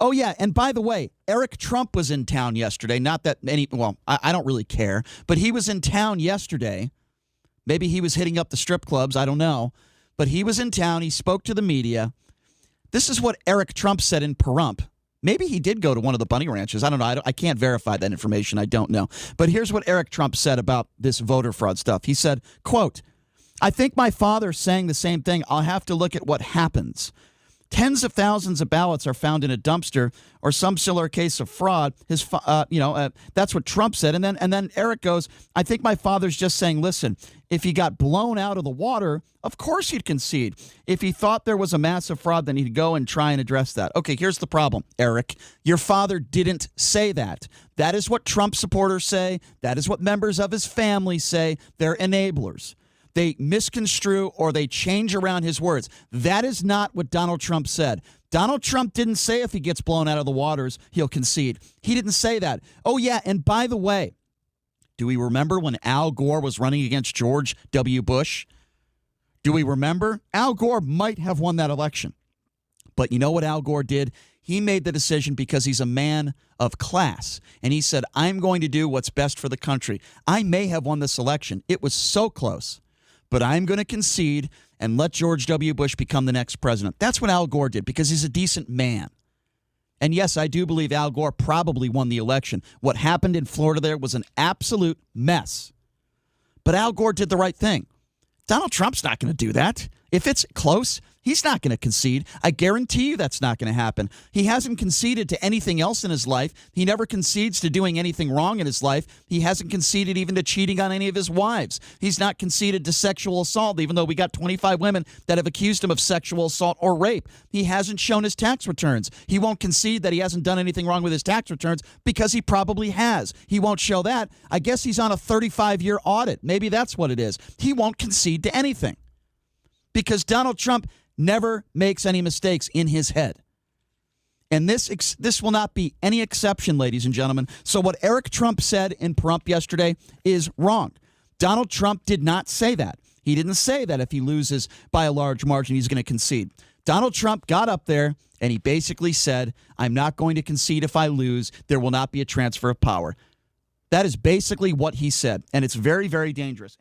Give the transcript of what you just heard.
Oh, yeah. And by the way, Eric Trump was in town yesterday. Not that I don't really care, but he was in town yesterday. Maybe he was hitting up the strip clubs. I don't know. But he was in town. He spoke to the media. This is what Eric Trump said in Pahrump. Maybe he did go to one of the bunny ranches. I don't know. I can't verify that information. I don't know. But here's what Eric Trump said about this voter fraud stuff. He said, quote, I think my father's saying the same thing. I'll have to look at what happens. Tens of thousands of ballots are found in a dumpster or some similar case of fraud. That's what Trump said. And then Eric goes, I think my father's just saying, listen, if he got blown out of the water, of course he'd concede. If he thought there was a massive fraud, then he'd go and try and address that. Okay, here's the problem, Eric. Your father didn't say that. That is what Trump supporters say. That is what members of his family say. They're enablers. They misconstrue or they change around his words. That is not what Donald Trump said. Donald Trump didn't say if he gets blown out of the waters, he'll concede. He didn't say that. Oh, yeah, and by the way, do we remember when Al Gore was running against George W. Bush? Do we remember? Al Gore might have won that election. But you know what Al Gore did? He made the decision because he's a man of class. And he said, I'm going to do what's best for the country. I may have won this election. It was so close. But I'm going to concede and let George W. Bush become the next president. That's what Al Gore did because he's a decent man. And yes, I do believe Al Gore probably won the election. What happened in Florida there was an absolute mess. But Al Gore did the right thing. Donald Trump's not going to do that. If it's close, he's not going to concede. I guarantee you that's not going to happen. He hasn't conceded to anything else in his life. He never concedes to doing anything wrong in his life. He hasn't conceded even to cheating on any of his wives. He's not conceded to sexual assault, even though we got 25 women that have accused him of sexual assault or rape. He hasn't shown his tax returns. He won't concede that he hasn't done anything wrong with his tax returns because he probably has. He won't show that. I guess he's on a 35-year audit. Maybe that's what it is. He won't concede to anything because Donald Trump never makes any mistakes in his head. And this will not be any exception, ladies and gentlemen. So what Eric Trump said in Pahrump yesterday is wrong. Donald Trump did not say that. He didn't say that if he loses by a large margin, he's going to concede. Donald Trump got up there and he basically said, I'm not going to concede if I lose. There will not be a transfer of power. That is basically what he said. And it's very, very dangerous.